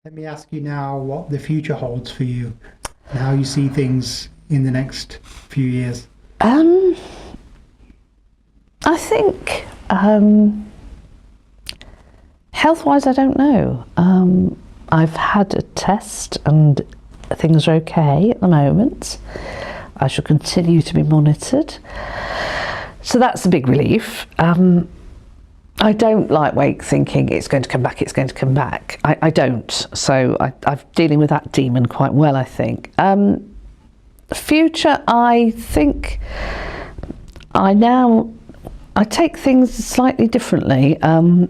Let me ask you now what the future holds for you and how you see things in the next few years. Um, I think health-wise, I don't know. I've had a test and things are okay at the moment. I shall continue to be monitored. So that's a big relief. I don't like thinking it's going to come back, it's going to come back. I don't. So I'm dealing with that demon quite well, I think. Future, I think I take things slightly differently. I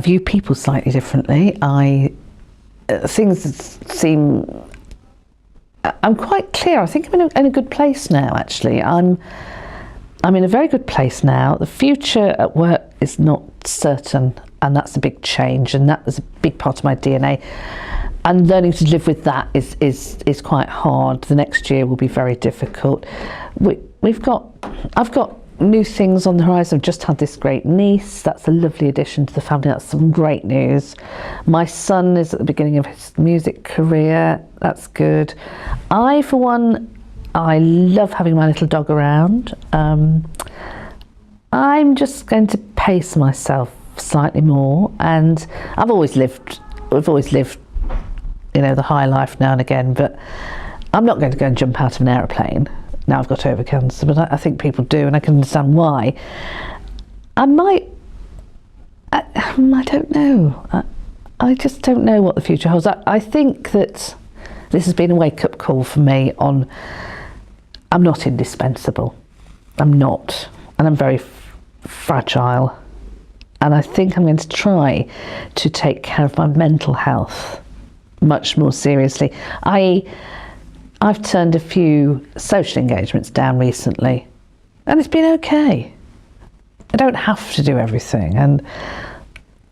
view people slightly differently. Things seem. I'm quite clear. I think I'm in a good place now. Actually, I'm in a very good place now. The future at work is not certain, and that's a big change, and that was a big part of my DNA. And learning to live with that is quite hard. The next year will be very difficult. I've got new things on the horizon. I've just had this great niece. That's a lovely addition to the family. That's some great news. My son is at the beginning of his music career. That's good. For one, I love having my little dog around. I'm just going to pace myself slightly more, and we've always lived, the high life now and again, but I'm not going to go and jump out of an aeroplane. Now I've got over cancer, but I think people do, and I can understand why. I don't know. I just don't know what the future holds. I think that this has been a wake-up call for me on I'm not indispensable. I'm not. And I'm very fragile. And I think I'm going to try to take care of my mental health much more seriously. I've turned a few social engagements down recently, and it's been okay. I don't have to do everything, and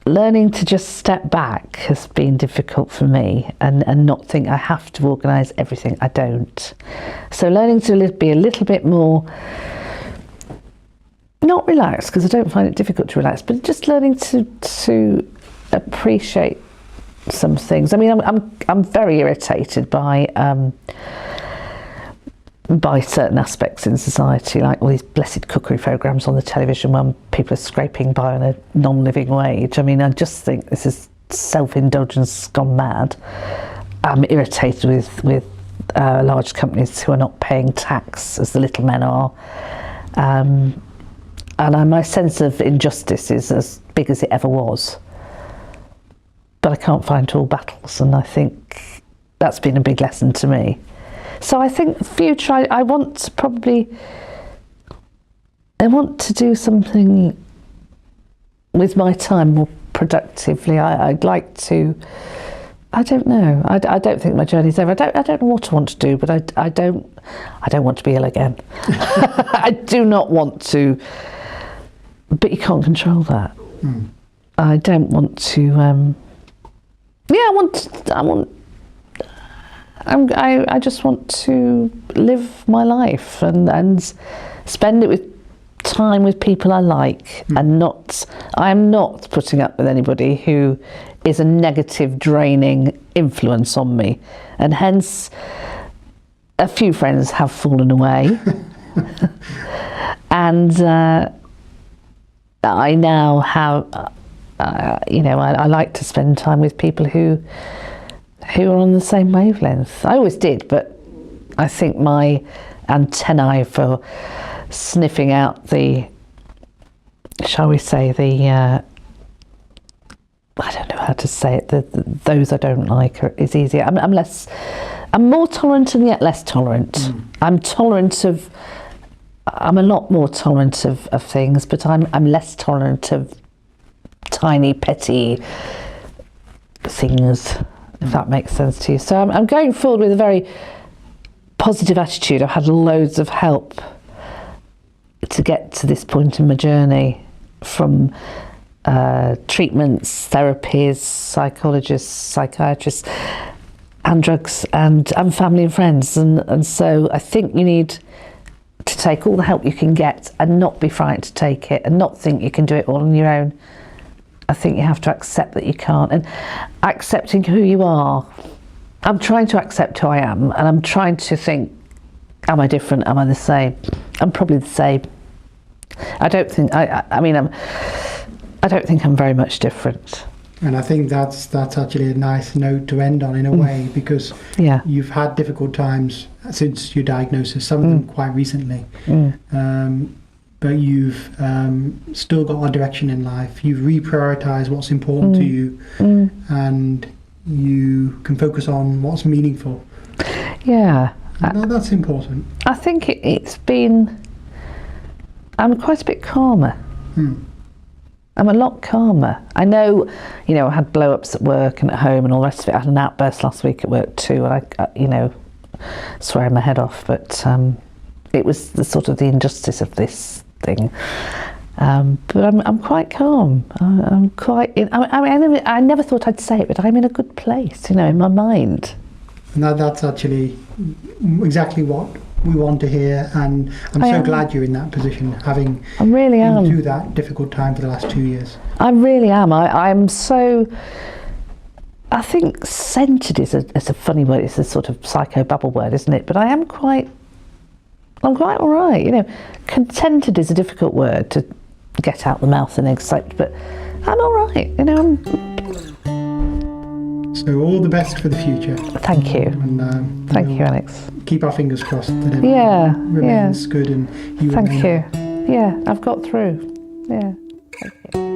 learning to just step back has been difficult for me, and not think I have to organise everything. I don't. So learning to be a little bit more, not relaxed, because I don't find it difficult to relax, but just learning to appreciate some things. I mean, I'm very irritated by certain aspects in society, like all these blessed cookery programmes on the television when people are scraping by on a non-living wage. I mean, I just think this is self-indulgence gone mad. I'm irritated with large companies who are not paying tax as the little men are. And my sense of injustice is as big as it ever was. But I can't find all battles, and I think that's been a big lesson to me. So I think the future, I want to do something with my time more productively. I'd like to, I don't know, I don't think my journey's over. I don't know what I want to do, but I don't want to be ill again. I do not want to, but you can't control that. I don't want to, I just want to live my life and spend it with time with people I like, and I'm not putting up with anybody who is a negative, draining influence on me, and hence a few friends have fallen away. And I now have, I like to spend time with people who are on the same wavelength. I always did, but I think my antennae for sniffing out the, shall we say, I don't know how to say it, those I don't like is easier. I'm more tolerant and yet less tolerant. I'm a lot more tolerant of things, but I'm less tolerant of tiny, petty things, if that makes sense to you. So I'm going forward with a very positive attitude. I've had loads of help to get to this point in my journey, from treatments, therapies, psychologists, psychiatrists, and drugs, and family and friends. And so I think you need to take all the help you can get and not be frightened to take it, and not think you can do it all on your own. I think you have to accept that you can't, and accepting who you are. I'm trying to accept who I am, and I'm trying to think, am I different? Am I the same? I'm probably the same. I don't think I don't think I'm very much different. And I think that's actually a nice note to end on in a way, because you've had difficult times since your diagnosis, some of them quite recently. But you've still got a direction in life. You've reprioritised what's important to you, and you can focus on what's meaningful. Yeah. And that's important. I think it's been... I'm quite a bit calmer. I'm a lot calmer. I know, I had blow-ups at work and at home and all the rest of it. I had an outburst last week at work too, and I swearing my head off. But it was the sort of the injustice of this thing. But I'm quite calm. I'm quite. I never thought I'd say it, but I'm in a good place, in my mind. And that's actually exactly what we want to hear, and I'm so glad you're in that position, having I really been am. through that difficult time for the last 2 years. I really am. I'm so... I think centred is a funny word. It's a sort of psycho-babble word, isn't it? But I'm quite all right. Contented is a difficult word to get out the mouth and accept, but I'm all right. So all the best for the future. Thank you. And Thank you, Alex. Keep our fingers crossed that everything remains good and you Thank remain you. Yeah, I've got through. Yeah. Thank you.